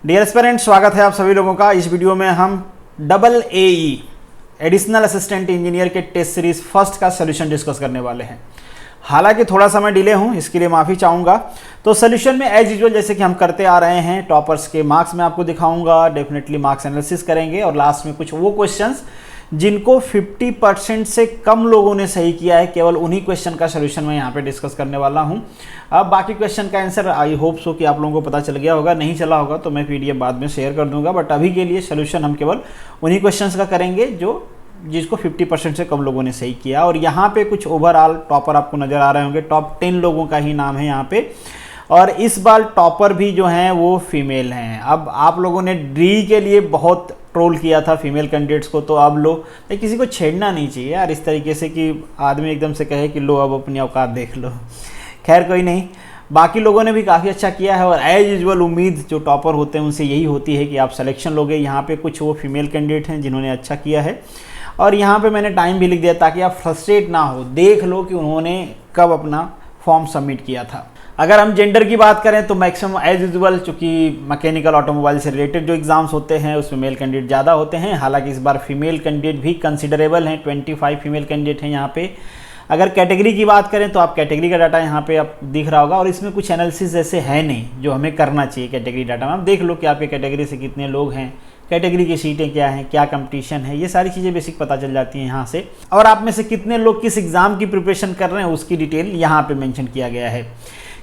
Dear aspirant, स्वागत है आप सभी लोगों का। इस वीडियो में हम AAE एडिशनल असिस्टेंट इंजीनियर के टेस्ट सीरीज फर्स्ट का सोल्यूशन डिस्कस करने वाले हैं। हालांकि थोड़ा समय डिले हूं, इसके लिए माफ़ी चाहूँगा। तो सोल्यूशन में एज यूजुअल जैसे कि हम करते आ रहे हैं, टॉपर्स के मार्क्स मैं आपको दिखाऊंगा, डेफिनेटली मार्क्स एनालिसिस करेंगे और लास्ट में कुछ वो क्वेश्चंस जिनको 50% से कम लोगों ने सही किया है, केवल उन्हीं क्वेश्चन का सोल्यूशन मैं यहाँ पे डिस्कस करने वाला हूँ। अब बाकी क्वेश्चन का आंसर आई होप सो कि आप लोगों को पता चल गया होगा, नहीं चला होगा तो मैं PDF बाद में शेयर कर दूंगा। बट अभी के लिए सोल्यूशन हम केवल उन्हीं क्वेश्चंस का करेंगे जिसको 50% से कम लोगों ने सही किया। और यहाँ पे कुछ ओवरऑल टॉपर आपको नज़र आ रहे होंगे, टॉप 10 लोगों का ही नाम है यहाँ पे। और इस बार टॉपर भी जो हैं वो फीमेल हैं। अब आप लोगों ने डी के लिए बहुत ट्रोल किया था फीमेल कैंडिडेट्स को, तो अब लो, किसी को छेड़ना नहीं चाहिए यार इस तरीके से कि आदमी एकदम से कहे कि लो अब अपनी औकात देख लो। खैर कोई नहीं, बाकी लोगों ने भी काफ़ी अच्छा किया है और एज यूजुअल उम्मीद जो टॉपर होते हैं उनसे यही होती है कि आप सिलेक्शन लोगे। यहाँ पे कुछ वो फीमेल कैंडिडेट हैं जिन्होंने अच्छा किया है और यहाँ पे मैंने टाइम भी लिख दिया ताकि आप फ्रस्ट्रेट ना हो, देख लो कि उन्होंने कब अपना फॉर्म सबमिट किया था। अगर हम जेंडर की बात करें तो मैक्सिमम एज यूजुअल, चूँकि मैकेनिकल ऑटोमोबाइल से रिलेटेड जो एग्जाम्स होते हैं उसमें मेल कैंडिडेट ज़्यादा होते हैं। हालांकि इस बार फीमेल कैंडिडेट भी कंसिडरेबल हैं, 25 फीमेल कैंडिडेट हैं यहाँ पे। अगर कैटेगरी की बात करें तो आप कैटेगरी का डाटा यहाँ पे आप दिख रहा होगा और इसमें कुछ एनालिसिस ऐसे है नहीं जो हमें करना चाहिए कैटेगरी डाटा में। आप देख लो कि आपके कैटेगरी से कितने लोग हैं, कैटेगरी की सीटें क्या हैं, क्या कंपटीशन है, ये सारी चीज़ें बेसिक पता चल जाती हैं यहाँ से। और आप में से कितने लोग किस एग्ज़ाम की प्रिपरेशन कर रहे हैं उसकी डिटेल यहाँ पे मेंशन किया गया है।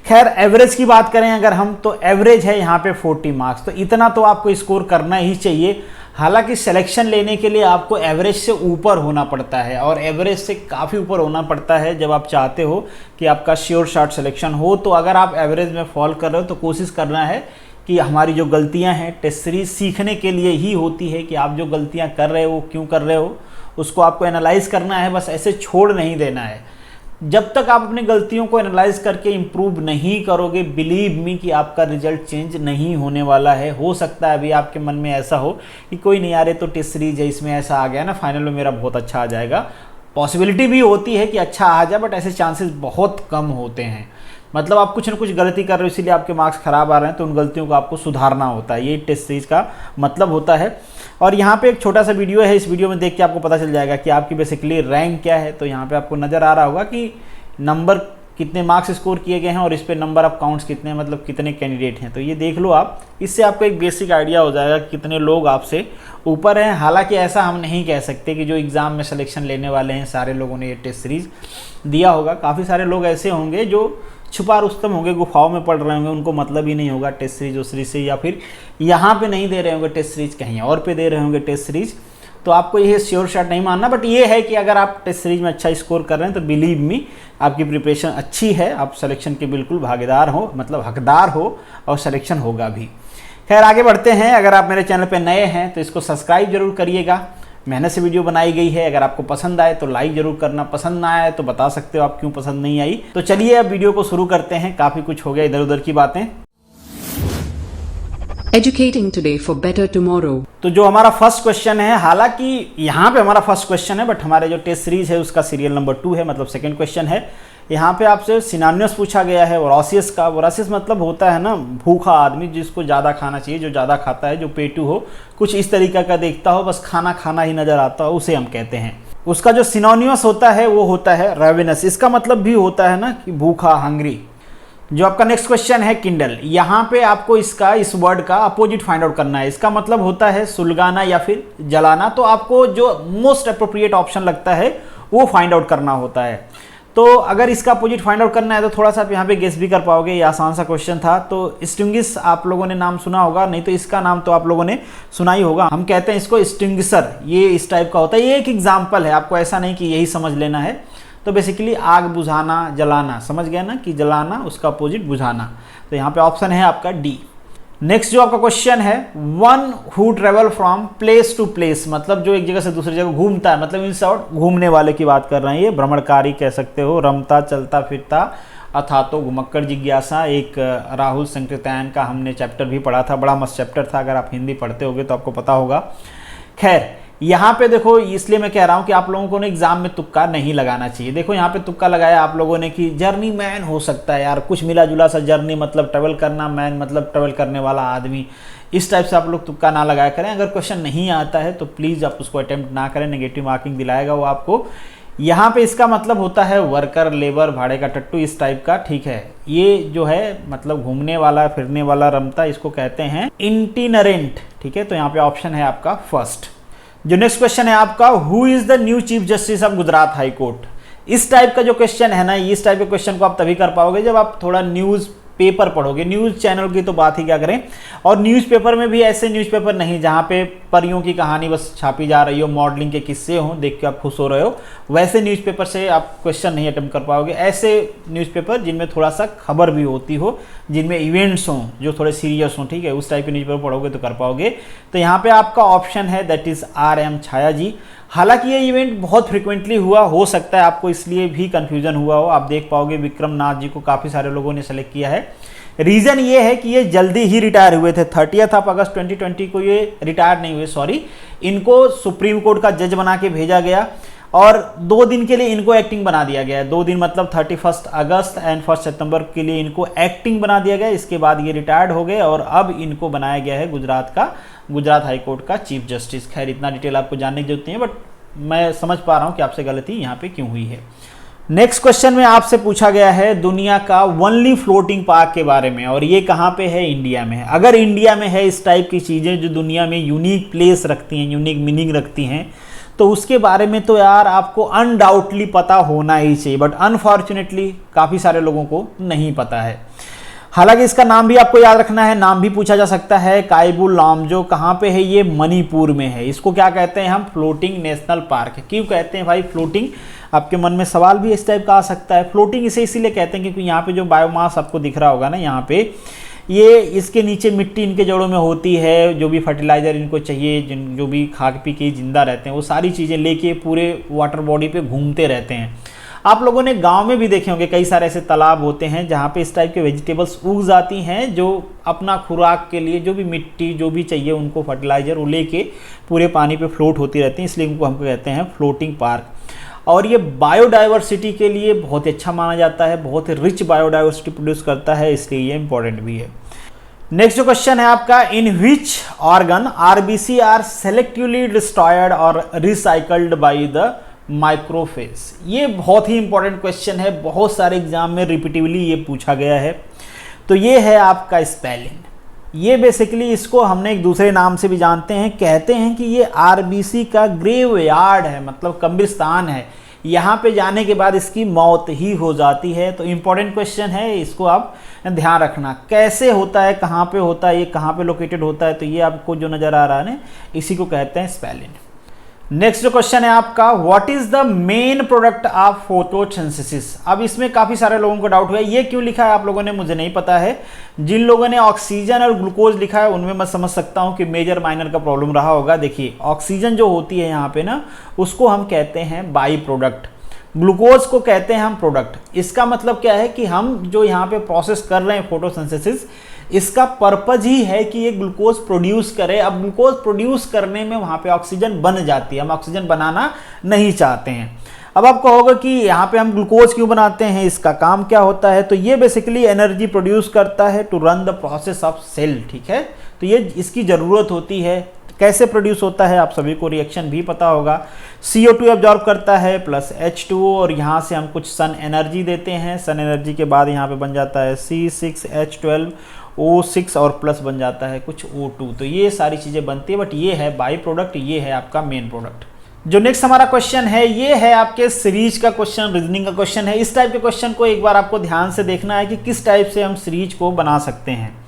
खैर एवरेज की बात करें अगर हम, तो एवरेज है यहाँ पे 40 मार्क्स, तो इतना तो आपको स्कोर करना ही चाहिए। हालांकि सिलेक्शन लेने के लिए आपको एवरेज से ऊपर होना पड़ता है और एवरेज से काफ़ी ऊपर होना पड़ता है जब आप चाहते हो कि आपका श्योर शॉट सिलेक्शन हो। तो अगर आप एवरेज में फॉल कर रहे हो तो कोशिश करना है कि हमारी जो गलतियां हैं, टेस्ट सीरीज सीखने के लिए ही होती है कि आप जो गलतियां कर रहे हो क्यों कर रहे हो उसको आपको एनालाइज करना है, बस ऐसे छोड़ नहीं देना है। जब तक आप अपनी गलतियों को एनालाइज करके इम्प्रूव नहीं करोगे, बिलीव मी कि आपका रिजल्ट चेंज नहीं होने वाला है। हो सकता है अभी आपके मन में ऐसा हो कि कोई नहीं यार, ये तो टेस्ट सीरीज है, इसमें ऐसा आ गया ना, फाइनल में मेरा बहुत अच्छा आ जाएगा। पॉसिबिलिटी भी होती है कि अच्छा आ जाए, बट ऐसे चांसेस बहुत कम होते हैं। मतलब आप कुछ ना कुछ गलती कर रहे हो इसीलिए आपके मार्क्स खराब आ रहे हैं, तो उन गलतियों को आपको सुधारना होता है, ये टेस्ट सीरीज का मतलब होता है। और यहाँ पे एक छोटा सा वीडियो है, इस वीडियो में देख के आपको पता चल जाएगा कि आपकी बेसिकली रैंक क्या है। तो यहाँ पे आपको नज़र आ रहा होगा कि नंबर कितने मार्क्स स्कोर किए गए हैं और इस पे नंबर ऑफ काउंट्स कितने हैं, मतलब कितने कैंडिडेट हैं। तो ये देख लो आप, इससे आपको एक बेसिक आइडिया हो जाएगा कि कितने लोग आपसे ऊपर हैं। हालांकि ऐसा हम नहीं कह सकते कि जो एग्ज़ाम में सिलेक्शन लेने वाले हैं सारे लोगों ने ये टेस्ट सीरीज दिया होगा। काफ़ी सारे लोग ऐसे होंगे जो छुपा रुस्तम होंगे, गुफाओं में पढ़ रहे होंगे, उनको मतलब ही नहीं होगा टेस्ट सीरीज उस सीरीज से, या फिर यहाँ पे नहीं दे रहे होंगे टेस्ट सीरीज, कहीं और पे दे रहे होंगे टेस्ट सीरीज। तो आपको ये श्योर शॉट नहीं मानना, बट ये है कि अगर आप टेस्ट सीरीज में अच्छा स्कोर कर रहे हैं तो बिलीव मी आपकी प्रिपरेशन अच्छी है, आप सिलेक्शन के बिल्कुल भागीदार हो, मतलब हकदार हो, और सिलेक्शन होगा भी। खैर आगे बढ़ते हैं। अगर आप मेरे चैनल पे नए हैं तो इसको सब्सक्राइब जरूर करिएगा, मेहनत से वीडियो बनाई गई है। अगर आपको पसंद आए तो लाइक जरूर करना, पसंद ना आए तो बता सकते हो आप क्यों पसंद नहीं आई। तो चलिए अब वीडियो को शुरू करते हैं, काफ़ी कुछ हो गया इधर उधर की बातें। Educating today for better tomorrow। तो जो हमारा फर्स्ट क्वेश्चन है, हालांकि यहाँ पे हमारा फर्स्ट क्वेश्चन है बट हमारे जो टेस्ट सीरीज है उसका सीरियल नंबर 2 है, मतलब सेकंड क्वेश्चन है। यहाँ पे आपसे सिनोनिमस पूछा गया है वोरासियस का। वोरासियस मतलब होता है ना भूखा आदमी, जिसको ज़्यादा खाना चाहिए, जो ज़्यादा खाता है, जो पेटू हो, कुछ इस तरीका का देखता हो, बस खाना खाना ही नज़र आता हो, उसे हम कहते हैं। उसका जो सिनोनिमस होता है वो होता है रेवेनस। इसका मतलब भी होता है ना कि भूखा, हंग्री। जो आपका नेक्स्ट क्वेश्चन है किंडल, यहाँ पे आपको इस वर्ड का अपोजिट फाइंड आउट करना है। इसका मतलब होता है सुलगाना या फिर जलाना। तो आपको जो मोस्ट अप्रोप्रिएट ऑप्शन लगता है वो फाइंड आउट करना होता है। तो अगर इसका अपोजिट फाइंड आउट करना है तो थोड़ा सा आप यहाँ पे गेस भी कर पाओगे, ये आसान सा क्वेश्चन था। तो स्टिंगिस आप लोगों ने नाम सुना होगा, नहीं तो इसका नाम तो आप लोगों ने सुना ही होगा। हम कहते हैं इसको स्टिंगिसर, ये इस टाइप का होता है। ये एक एग्जाम्पल है, आपको ऐसा नहीं कि यही समझ लेना है। तो बेसिकली आग बुझाना, जलाना, समझ गया ना कि जलाना उसका अपोजिट बुझाना। तो यहाँ पे ऑप्शन है आपका डी। नेक्स्ट जो आपका क्वेश्चन है, one who travel from place to place, मतलब जो एक जगह से दूसरी जगह घूमता है, मतलब इन शॉर्ट घूमने वाले की बात कर रहे हैं। ये भ्रमणकारी कह सकते हो, रमता, चलता फिरता, अथा तो घुमक्कड़ जिज्ञासा। एक राहुल संकृत्यायन का हमने चैप्टर भी पढ़ा था, बड़ा मस्त चैप्टर था, अगर आप हिंदी पढ़ते होगे तो आपको पता होगा। खैर यहाँ पे देखो इसलिए मैं कह रहा हूँ कि आप लोगों को ना एग्जाम में तुक्का नहीं लगाना चाहिए। देखो यहाँ पे तुक्का लगाया आप लोगों ने कि जर्नी मैन हो सकता है यार, कुछ मिला जुला सा, जर्नी मतलब ट्रेवल करना, मैन मतलब ट्रेवल करने वाला आदमी, इस टाइप से आप लोग तुक्का ना लगाया करें। अगर क्वेश्चन नहीं आता है तो प्लीज़ आप उसको अटेम्प्ट ना करें, नेगेटिव मार्किंग दिलाएगा वो आपको। यहाँ पे इसका मतलब होता है वर्कर, लेबर, भाड़े का टट्टू, इस टाइप का, ठीक है। ये जो है मतलब घूमने वाला, फिरने वाला, रमता, इसको कहते हैं इंटिनरेंट, ठीक है। तो यहाँ पे ऑप्शन है आपका फर्स्ट। जो नेक्स्ट क्वेश्चन है आपका, who is the new chief justice of Gujarat high court. इस टाइप का जो क्वेश्चन है ना, इस टाइप के क्वेश्चन को आप तभी कर पाओगे जब आप थोड़ा न्यूज़ पेपर पढ़ोगे। न्यूज़ चैनल की तो बात ही क्या करें, और न्यूज़पेपर में भी ऐसे न्यूज़पेपर नहीं जहाँ पे परियों की कहानी बस छापी जा रही हो, मॉडलिंग के किस्से हों, देख के आप खुश हो रहे हो, वैसे न्यूज़पेपर से आप क्वेश्चन नहीं अटेम्प्ट कर पाओगे। ऐसे न्यूज़पेपर जिनमें थोड़ा सा खबर भी होती हो, जिनमें इवेंट्स हों जो थोड़े सीरियस हों, ठीक है, उस टाइप के न्यूज़पेपर पढ़ोगे तो कर पाओगे। तो यहाँ पे आपका ऑप्शन है दैट इज़ RM छाया जी। हालांकि ये इवेंट बहुत फ्रिक्वेंटली हुआ, हो सकता है आपको इसलिए भी कंफ्यूजन हुआ हो। आप देख पाओगे विक्रम नाथ जी को काफ़ी सारे लोगों ने सेलेक्ट किया है। रीज़न ये है कि ये जल्दी ही रिटायर हुए थे, 30 अगस्त 2020 को ये रिटायर नहीं हुए, सॉरी, इनको सुप्रीम कोर्ट का जज बना के भेजा गया और 2 दिन के लिए इनको एक्टिंग बना दिया गया है। 2 दिन मतलब 31 अगस्त एंड 1 सितंबर के लिए इनको एक्टिंग बना दिया गया। इसके बाद ये रिटायर्ड हो गए और अब इनको बनाया गया है गुजरात हाई कोर्ट का चीफ जस्टिस। खैर इतना डिटेल आपको जानने की जरूरत नहीं है, बट मैं समझ पा रहा हूँ कि आपसे गलती यहाँ पे क्यों हुई है। नेक्स्ट क्वेश्चन में आपसे पूछा गया है दुनिया का ओनली फ्लोटिंग पार्क के बारे में, और ये कहाँ पे है, इंडिया में है। अगर इंडिया में है इस टाइप की चीज़ें जो दुनिया में यूनिक प्लेस रखती हैं, यूनिक मीनिंग रखती हैं, तो उसके बारे में तो यार आपको अनडाउटली पता होना ही चाहिए, बट अनफॉर्चुनेटली काफ़ी सारे लोगों को नहीं पता है। हालांकि इसका नाम भी आपको याद रखना है, नाम भी पूछा जा सकता है। काइबु लामजो कहाँ पे है, ये मणिपुर में है। इसको क्या कहते हैं हम, फ्लोटिंग नेशनल पार्क। क्यों कहते हैं भाई फ्लोटिंग, आपके मन में सवाल भी इस टाइप का आ सकता है। फ्लोटिंग इसे इसीलिए कहते हैं क्योंकि यहाँ पे जो बायोमास आपको दिख रहा होगा ना, यहाँ पे ये इसके नीचे मिट्टी इनके जड़ों में होती है, जो भी फर्टिलाइज़र इनको चाहिए, जो भी खा पी के जिंदा रहते हैं, वो सारी चीज़ें लेके पूरे वाटर बॉडी पे घूमते रहते हैं। आप लोगों ने गांव में भी देखे होंगे कई सारे ऐसे तालाब होते हैं जहाँ पे इस टाइप के वेजिटेबल्स उग जाती हैं, जो अपना खुराक के लिए जो भी मिट्टी जो भी चाहिए उनको फर्टिलाइज़र वो लेके पूरे पानी पे फ्लोट होती रहती हैं, इसलिए इनको हमको कहते हैं फ्लोटिंग पार्क। और ये बायोडाइवर्सिटी के लिए बहुत अच्छा माना जाता है, बहुत रिच बायोडाइवर्सिटी प्रोड्यूस करता है, इसलिए ये इंपॉर्टेंट भी है। नेक्स्ट जो क्वेश्चन है आपका, in which organ RBC are selectively destroyed और रिसाइकल्ड बाय द माइक्रोफेज। ये बहुत ही इंपॉर्टेंट क्वेश्चन है, बहुत सारे एग्जाम में रिपीटिवली ये पूछा गया है। तो ये है आपका स्पेलिंग। ये बेसिकली इसको हमने एक दूसरे नाम से भी जानते हैं, कहते हैं कि ये RBC का ग्रेव यार्ड है, मतलब कब्रिस्तान है। यहाँ पे जाने के बाद इसकी मौत ही हो जाती है। तो इम्पॉर्टेंट क्वेश्चन है, इसको आप ध्यान रखना। कैसे होता है, कहाँ पे होता है, ये कहाँ पे लोकेटेड होता है, तो ये आपको जो नज़र आ रहा है ना, इसी को कहते हैं स्पेलिंग। नेक्स्ट जो क्वेश्चन है आपका, what is the main product of photosynthesis. अब इसमें काफ़ी सारे लोगों को डाउट हुआ है, ये क्यों लिखा है आप लोगों ने, मुझे नहीं पता है। जिन लोगों ने ऑक्सीजन और ग्लूकोज लिखा है उनमें मैं समझ सकता हूँ कि मेजर माइनर का प्रॉब्लम रहा होगा। देखिए ऑक्सीजन जो होती है यहाँ पे ना, उसको हम कहते हैं बाई प्रोडक्ट, ग्लूकोज को कहते हैं हम प्रोडक्ट। इसका मतलब क्या है कि हम जो यहाँ पे प्रोसेस कर रहे हैं फोटोसिंथेसिस, इसका पर्पज ही है कि ये ग्लूकोज प्रोड्यूस करे। अब ग्लूकोज प्रोड्यूस करने में वहाँ पे ऑक्सीजन बन जाती है, हम ऑक्सीजन बनाना नहीं चाहते हैं। अब आप कहोगे कि यहाँ पे हम ग्लूकोज क्यों बनाते हैं, इसका काम क्या होता है, तो ये बेसिकली एनर्जी प्रोड्यूस करता है to run the process of cell, ठीक है। तो ये इसकी ज़रूरत होती है। कैसे प्रोड्यूस होता है आप सभी को रिएक्शन भी पता होगा। CO2 एब्जॉर्ब करता है प्लस H2O, और यहाँ से हम कुछ सन एनर्जी देते हैं। सन एनर्जी के बाद यहाँ पे बन जाता है C6H12O6 और प्लस बन जाता है कुछ O2। तो ये सारी चीज़ें बनती है, बट ये है बाई प्रोडक्ट, ये है आपका मेन प्रोडक्ट। जो नेक्स्ट हमारा क्वेश्चन है, ये है आपके सीरीज का क्वेश्चन, रीजनिंग का क्वेश्चन है। इस टाइप के क्वेश्चन को एक बार आपको ध्यान से देखना है कि किस टाइप से हम सीरीज को बना सकते हैं।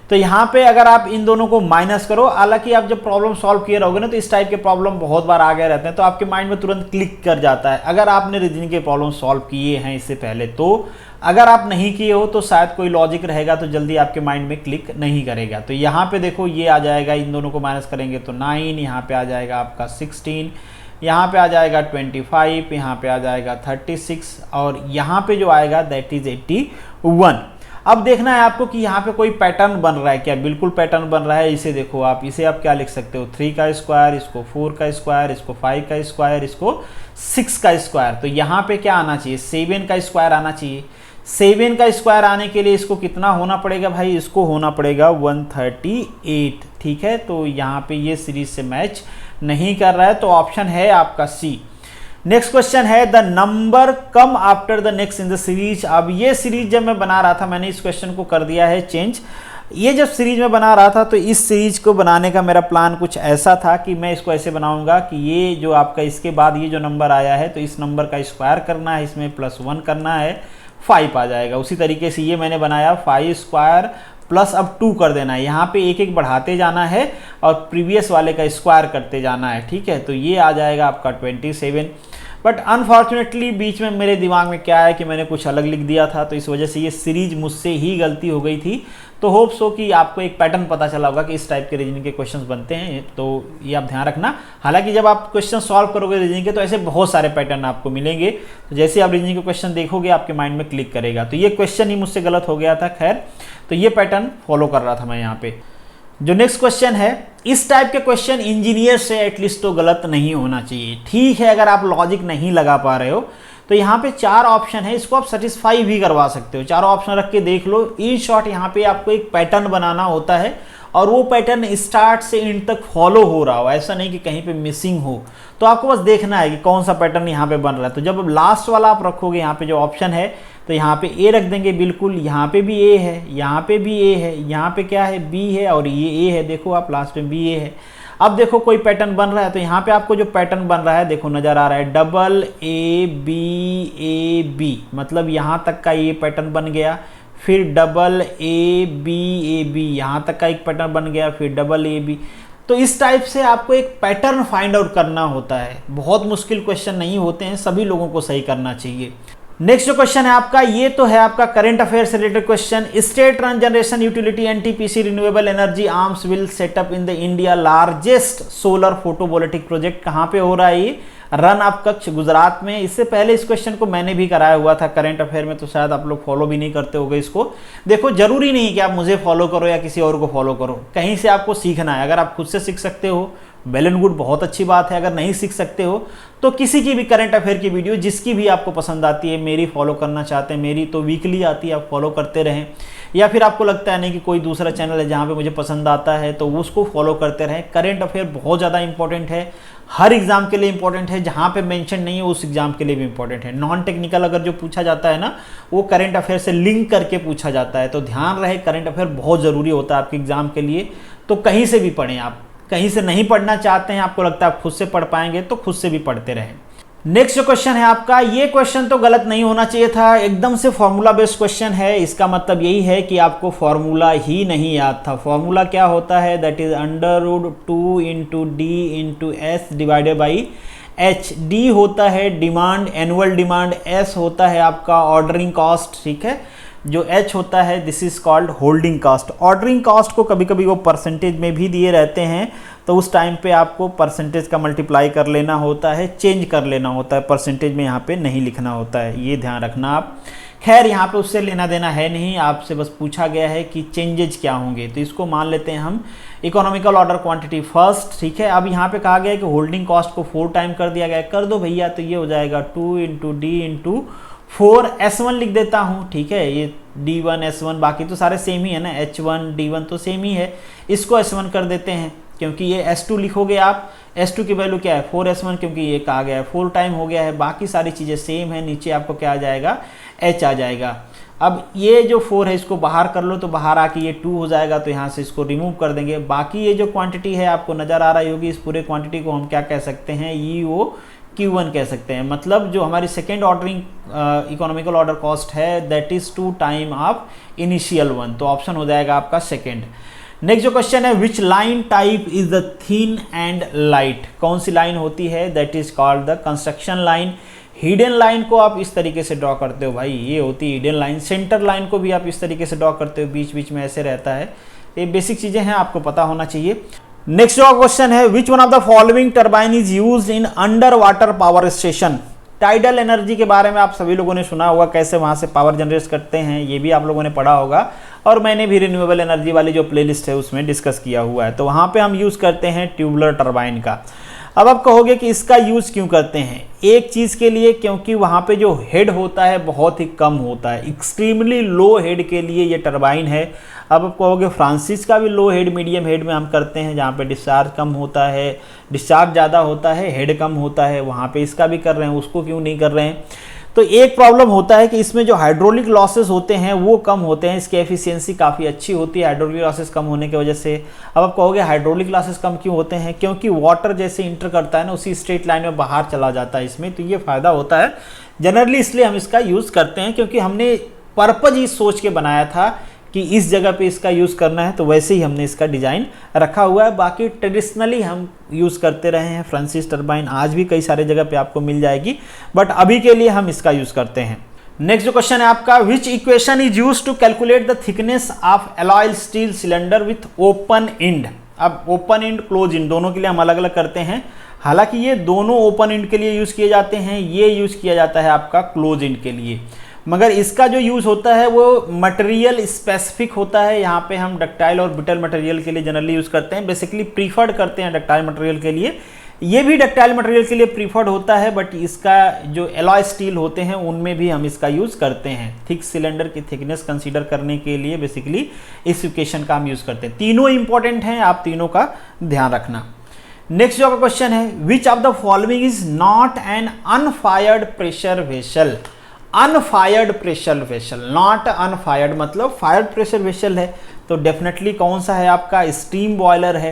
तो यहाँ पे अगर आप इन दोनों को माइनस करो, हालांकि आप जब प्रॉब्लम सॉल्व किए रहोगे ना, तो इस टाइप के प्रॉब्लम बहुत बार आ गए रहते हैं, तो आपके माइंड में तुरंत क्लिक कर जाता है। अगर आपने रीजनिंग के प्रॉब्लम सॉल्व किए हैं इससे पहले, तो अगर आप नहीं किए हो तो शायद कोई लॉजिक रहेगा तो जल्दी आपके माइंड में क्लिक नहीं करेगा। तो यहाँ पे देखो ये आ जाएगा, इन दोनों को माइनस करेंगे तो 9, यहाँ पे आ जाएगा आपका 16, यहाँ पे आ जाएगा 25, यहाँ पे आ जाएगा 36, और यहाँ पे जो आएगा दैट इज 81। अब देखना है आपको कि यहाँ पे कोई पैटर्न बन रहा है क्या, बिल्कुल पैटर्न बन रहा है। इसे देखो आप, इसे आप क्या लिख सकते हो, 3 का स्क्वायर, इसको 4 का स्क्वायर, इसको 5 का स्क्वायर, इसको 6 का स्क्वायर। तो यहाँ पे क्या आना चाहिए, 7 का स्क्वायर आना चाहिए। 7 का स्क्वायर आने के लिए इसको कितना होना पड़ेगा भाई, इसको होना पड़ेगा 138, ठीक है। तो यहाँ पे ये सीरीज से मैच नहीं कर रहा है, तो ऑप्शन है आपका सी। नेक्स्ट क्वेश्चन है the number come after the next in the series. अब ये सीरीज जब मैं बना रहा था, मैंने इस क्वेश्चन को कर दिया है चेंज। ये जब सीरीज में बना रहा था तो इस सीरीज को बनाने का मेरा प्लान कुछ ऐसा था कि मैं इसको ऐसे बनाऊंगा कि ये जो आपका इसके बाद ये जो नंबर आया है तो इस नंबर का स्क्वायर करना है, इसमें +1 करना है, 5 आ जाएगा। उसी तरीके से ये मैंने बनाया 5 स्क्वायर प्लस अब 2 कर देना है, यहाँ पे एक एक बढ़ाते जाना है और प्रीवियस वाले का स्क्वायर करते जाना है, ठीक है। तो ये आ जाएगा आपका 27। बट अनफॉर्चुनेटली बीच में मेरे दिमाग में क्या है कि मैंने कुछ अलग लिख दिया था, तो इस वजह से ये सीरीज मुझसे ही गलती हो गई थी। तो होप सो कि आपको एक पैटर्न पता चला होगा कि इस टाइप के रीजनिंग के क्वेश्चंस बनते हैं, तो ये आप ध्यान रखना। हालांकि जब आप क्वेश्चन सॉल्व करोगे रीजनिंग के तो ऐसे बहुत सारे पैटर्न आपको मिलेंगे, तो जैसे आप रीजनिंग के क्वेश्चन देखोगे आपके माइंड में क्लिक करेगा। तो ये क्वेश्चन ही मुझसे गलत हो गया था, खैर तो ये पैटर्न फॉलो कर रहा था मैं यहाँ पे। जो नेक्स्ट क्वेश्चन है, इस टाइप के क्वेश्चन इंजीनियर से एटलीस्ट तो गलत नहीं होना चाहिए, ठीक है। अगर आप लॉजिक नहीं लगा पा रहे हो तो यहाँ पे 4 ऑप्शन है, इसको आप सेटिस्फाई भी करवा सकते हो। 4 ऑप्शन रख के देख लो। इन शॉर्ट यहाँ पे आपको एक पैटर्न बनाना होता है और वो पैटर्न स्टार्ट से एंड तक फॉलो हो रहा हो, ऐसा नहीं कि कहीं पे मिसिंग हो। तो आपको बस देखना है कि कौन सा पैटर्न यहाँ पे बन रहा है। तो जब लास्ट वाला आप रखोगे यहाँ पे जो ऑप्शन है, तो यहाँ पे ए रख देंगे बिल्कुल, यहाँ पे भी ए है, यहाँ पे भी ए है, यहाँ पे क्या है बी है और ये ए है, देखो आप लास्ट में बी ए है। अब देखो कोई पैटर्न बन रहा है, तो यहाँ पे आपको जो पैटर्न बन रहा है देखो नजर आ रहा है, AA B, मतलब यहाँ तक का ये पैटर्न बन गया, फिर AA B, यहाँ तक का एक पैटर्न बन गया, फिर AB। तो इस टाइप से आपको एक पैटर्न फाइंड आउट करना होता है। बहुत मुश्किल क्वेश्चन नहीं होते हैं, सभी लोगों को सही करना चाहिए। नेक्स्ट जो क्वेश्चन है आपका, ये तो है आपका करंट अफेयर से related question. State run generation utility NTPC renewable energy arms will set up in the India largest solar photovoltaic project. कहाँ पे हो रहा है ये, रन ऑफ कच्छ गुजरात में। इससे पहले इस क्वेश्चन को मैंने भी कराया हुआ था करंट अफेयर में, तो शायद आप लोग फॉलो भी नहीं करते होगे इसको। देखो जरूरी नहीं कि आप मुझे फॉलो करो या किसी और को फॉलो करो, कहीं से आपको सीखना है। अगर आप खुद से सीख सकते हो वेल एंड गुड, बहुत अच्छी बात है। अगर नहीं सीख सकते हो तो किसी की भी करंट अफेयर की वीडियो जिसकी भी आपको पसंद आती है, मेरी फॉलो करना चाहते हैं, मेरी तो वीकली आती है, आप फॉलो करते रहें। या फिर आपको लगता है नहीं कि कोई दूसरा चैनल है जहाँ पे मुझे पसंद आता है, तो उसको फॉलो करते रहें। करंट अफेयर बहुत ज़्यादा इंपॉर्टेंट है, हर एग्जाम के लिए इंपॉर्टेंट है। जहाँ पे मेंशन नहीं है उस एग्जाम के लिए भी इंपॉर्टेंट है। नॉन टेक्निकल अगर जो पूछा जाता है ना, वो करंट अफेयर से लिंक करके पूछा जाता है। तो ध्यान रहे, करंट अफेयर बहुत ज़रूरी होता है आपके एग्जाम के लिए। तो कहीं से भी पढ़ें आप, कहीं से नहीं पढ़ना चाहते हैं, आपको लगता है आप खुद से पढ़ पाएंगे, तो खुद से भी पढ़ते रहें। नेक्स्ट जो क्वेश्चन है आपका, ये क्वेश्चन तो गलत नहीं होना चाहिए था, एकदम से फॉर्मूला बेस्ड क्वेश्चन है। इसका मतलब यही है कि आपको फॉर्मूला ही नहीं याद था। फॉर्मूला क्या होता है, that is √2 × D × S divided by H। D होता है डिमांड, एनुअल डिमांड, S होता है आपका ऑर्डरिंग कॉस्ट, ठीक है। जो H होता है this is called holding cost. Ordering cost को कभी कभी वो परसेंटेज में भी दिए रहते हैं, तो उस टाइम पे आपको परसेंटेज का मल्टीप्लाई कर लेना होता है, चेंज कर लेना होता है, परसेंटेज में यहाँ पे नहीं लिखना होता है, ये ध्यान रखना आप। खैर यहाँ पे उससे लेना देना है नहीं, आपसे बस पूछा गया है कि चेंजेज क्या होंगे, तो इसको मान लेते हैं हम इकोनॉमिकल ऑर्डर क्वांटिटी फर्स्ट, ठीक है। अब यहाँ पे कहा गया है कि होल्डिंग कॉस्ट को 4 टाइम कर दिया गया है, कर दो भैया, तो ये हो जाएगा 2 × D × 4 S1 लिख देता हूँ, ठीक है। ये D1 S1 बाकी तो सारे सेम ही है ना, H1 D1 तो सेम ही है, इसको S1 कर देते हैं क्योंकि ये S2 लिखोगे आप, S2 की वैल्यू क्या है 4S1, क्योंकि ये कहा गया है 4 टाइम हो गया है, बाकी सारी चीज़ें सेम है। नीचे आपको क्या आ जाएगा, H आ जाएगा। अब ये जो 4 है इसको बाहर कर लो, तो बाहर आके ये 2 हो जाएगा, तो यहाँ से इसको रिमूव कर देंगे। बाकी ये जो क्वांटिटी है आपको नज़र आ रही होगी, इस पूरे क्वांटिटी को हम क्या कह सकते हैं, EOQ1 कह सकते हैं। मतलब जो हमारी second ordering economical order cost है that is 2 time of initial 1, तो ऑप्शन हो जाएगा आपका सेकेंड। नेक्स्ट जो क्वेश्चन है, which line type is the thin and light. कौन सी लाइन होती है, that is called the construction line. Hidden line को आप इस तरीके से ड्रॉ करते हो भाई, ये होती है हिडन लाइन। सेंटर लाइन को भी आप इस तरीके से ड्रॉ करते हो, बीच बीच में ऐसे रहता है। ये बेसिक चीजें हैं, आपको पता होना चाहिए। नेक्स्ट जो क्वेश्चन है, which one of the following turbine is used in under water power station. Tidal energy के बारे में आप सभी लोगों ने सुना होगा, कैसे वहाँ से पावर जनरेट करते हैं, ये भी आप लोगों ने पढ़ा होगा और मैंने भी रिन्यूएबल एनर्जी वाली जो प्लेलिस्ट है उसमें डिस्कस किया हुआ है। तो वहाँ पे हम यूज़ करते हैं ट्यूबुलर टरबाइन का। अब आप कहोगे कि इसका यूज़ क्यों करते हैं? एक चीज़ के लिए, क्योंकि वहाँ पे जो हेड होता है बहुत ही कम होता है, एक्सट्रीमली लो हेड के लिए ये टरबाइन है। अब आप कहोगे फ्रांसिस का भी लो हेड मीडियम हेड में हम करते हैं, जहाँ पे डिस्चार्ज कम होता है, डिस्चार्ज ज़्यादा होता है, हेड कम होता है, वहाँ पे इसका भी कर रहे हैं, उसको क्यों नहीं कर रहे हैं? तो एक प्रॉब्लम होता है कि इसमें जो हाइड्रोलिक लॉसेस होते हैं वो कम होते हैं, इसकी एफिशिएंसी काफ़ी अच्छी होती है हाइड्रोलिक लॉसेस कम होने की वजह से। अब आप कहोगे हाइड्रोलिक लॉसेस कम क्यों होते हैं? क्योंकि वाटर जैसे इंटर करता है ना, उसी स्ट्रेट लाइन में बाहर चला जाता है इसमें, तो ये फ़ायदा होता है जनरली, इसलिए हम इसका यूज़ करते हैं, क्योंकि हमने पर्पज़ ही सोच के बनाया था कि इस जगह पे इसका यूज़ करना है, तो वैसे ही हमने इसका डिज़ाइन रखा हुआ है। बाकी ट्रेडिशनली हम यूज़ करते रहे हैं फ्रांसिस टरबाइन, आज भी कई सारे जगह पे आपको मिल जाएगी, बट अभी के लिए हम इसका यूज़ करते हैं। नेक्स्ट जो क्वेश्चन है आपका, which equation is use to calculate the thickness of alloy steel cylinder with open end? अब ओपन एंड क्लोज एंड दोनों के लिए हम अलग अलग करते हैं, हालांकि ये दोनों ओपन एंड के लिए यूज़ किए जाते हैं, ये यूज़ किया जाता है आपका क्लोज एंड के लिए, मगर इसका जो यूज़ होता है वो मटेरियल स्पेसिफिक होता है। यहाँ पे हम डक्टाइल और ब्रिटल मटेरियल के लिए जनरली यूज़ करते हैं, बेसिकली प्रीफर्ड करते हैं डक्टाइल मटेरियल के लिए, ये भी डक्टाइल मटेरियल के लिए प्रीफर्ड होता है, बट इसका जो एलॉय स्टील होते हैं उनमें भी हम इसका यूज़ करते हैं। थिक सिलेंडर की थिकनेस कंसीडर करने के लिए बेसिकली इस इक्वेशन का हम यूज़ करते हैं। तीनों इंपॉर्टेंट हैं, आप तीनों का ध्यान रखना। नेक्स्ट जो क्वेश्चन है, which of the following is not an unfired pressure vessel? Unfired pressure vessel, not unfired मतलब फायर्ड प्रेशर वेसल है, तो डेफिनेटली कौन सा है आपका? स्टीम बॉयलर है।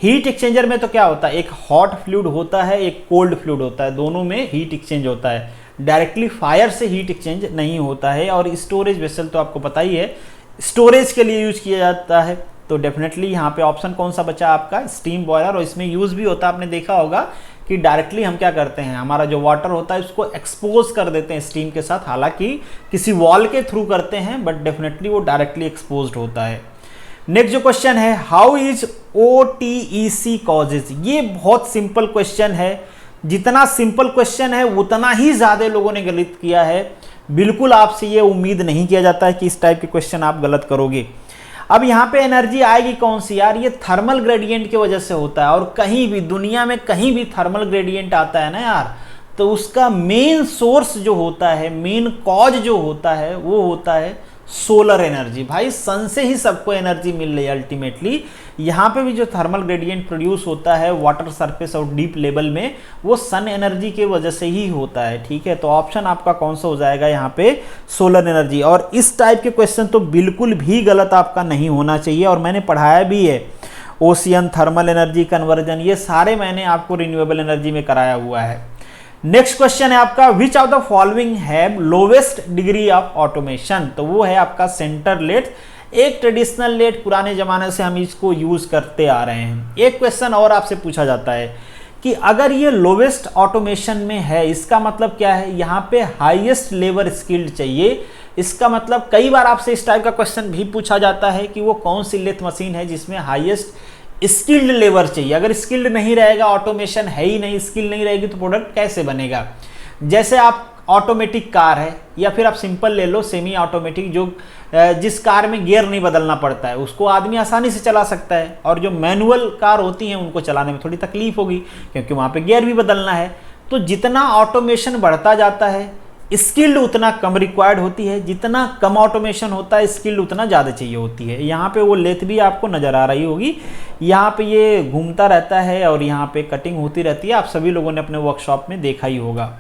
हीट एक्सचेंजर में तो क्या होता है, एक हॉट फ्लूइड होता है, एक कोल्ड फ्लूइड होता है, दोनों में हीट एक्सचेंज होता है, डायरेक्टली फायर से हीट एक्सचेंज नहीं होता है। और स्टोरेज वेसल तो आपको पता ही है, स्टोरेज के लिए यूज किया जाता है, तो डेफिनेटली यहाँ पे ऑप्शन कौन सा बचा आपका? Steam boiler. और इसमें यूज भी होता है, आपने देखा होगा कि डायरेक्टली हम क्या करते हैं, हमारा जो वाटर होता है उसको एक्सपोज कर देते हैं स्टीम के साथ, हालांकि किसी वॉल के थ्रू करते हैं, बट डेफिनेटली वो डायरेक्टली एक्सपोज्ड होता है। नेक्स्ट जो क्वेश्चन है, हाउ इज OTEC कॉजेज? ये बहुत सिंपल क्वेश्चन है, जितना सिंपल क्वेश्चन है उतना ही ज़्यादा लोगों ने गलत किया है। बिल्कुल आपसे ये उम्मीद नहीं किया जाता है कि इस टाइप के क्वेश्चन आप गलत करोगे। अब यहाँ पे एनर्जी आएगी कौन सी यार? ये थर्मल ग्रेडियंट की वजह से होता है, और कहीं भी दुनिया में कहीं भी थर्मल ग्रेडियंट आता है ना यार, तो उसका मेन सोर्स जो होता है, मेन कॉज जो होता है वो होता है सोलर एनर्जी। भाई सन से ही सबको एनर्जी मिल रही है अल्टीमेटली। यहाँ पे भी जो थर्मल ग्रेडियंट प्रोड्यूस होता है वाटर सरफेस और डीप लेवल में, वो सन एनर्जी के वजह से ही होता है, ठीक है। तो ऑप्शन आपका कौन सा हो जाएगा यहाँ पे? Solar energy. और इस टाइप के क्वेश्चन तो बिल्कुल भी गलत आपका नहीं होना चाहिए, और मैंने पढ़ाया भी है, ओशियन थर्मल एनर्जी कन्वर्जन, ये सारे मैंने आपको रिन्यूएबल एनर्जी में कराया हुआ है। नेक्स्ट क्वेश्चन है आपका, which of the following have lowest degree of automation? तो वो है आपका सेंटर लेट, एक ट्रेडिशनल लेट, पुराने जमाने से हम इसको यूज करते आ रहे हैं। एक क्वेश्चन और आपसे पूछा जाता है कि अगर ये लोवेस्ट ऑटोमेशन में है, इसका मतलब क्या है? यहाँ पे हाईएस्ट लेबर स्किल्ड चाहिए। इसका मतलब कई बार आपसे इस टाइप का क्वेश्चन भी पूछा जाता है कि वो कौन सी लेथ मशीन है जिसमें हाईएस्ट स्किल्ड लेबर चाहिए। अगर स्किल्ड नहीं रहेगा, ऑटोमेशन है ही नहीं, स्किल नहीं रहेगी, तो प्रोडक्ट कैसे बनेगा? जैसे आप ऑटोमेटिक कार है, या फिर आप सिंपल ले लो सेमी ऑटोमेटिक, जो जिस कार में गियर नहीं बदलना पड़ता है, उसको आदमी आसानी से चला सकता है। और जो मैनुअल कार होती हैं उनको चलाने में थोड़ी तकलीफ होगी, क्योंकि वहाँ पे गियर भी बदलना है। तो जितना ऑटोमेशन बढ़ता जाता है, स्किल्ड उतना कम रिक्वायर्ड होती है, जितना कम ऑटोमेशन होता है स्किल्ड उतना ज़्यादा चाहिए होती है। यहाँ पे वो लेथ भी आपको नज़र आ रही होगी, यहाँ पे ये घूमता रहता है और यहाँ पे कटिंग होती रहती है, आप सभी लोगों ने अपने वर्कशॉप में देखा ही होगा।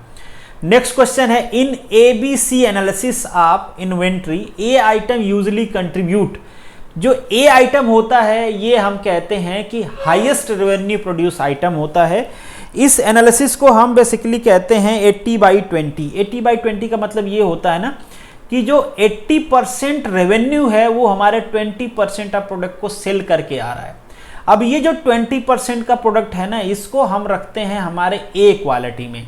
नेक्स्ट क्वेश्चन है, इन ABC analysis of inventory A item usually contribute. जो ए आइटम होता है ये हम कहते हैं कि हाईएस्ट रेवेन्यू प्रोड्यूस आइटम होता है। इस एनालिसिस को हम बेसिकली कहते हैं 80/20। 80/20 का मतलब ये होता है ना कि जो 80% रेवेन्यू है वो हमारे 20% ऑफ प्रोडक्ट को सेल करके आ रहा है। अब ये जो 20% का प्रोडक्ट है ना, इसको हम रखते हैं हमारे ए क्वालिटी में।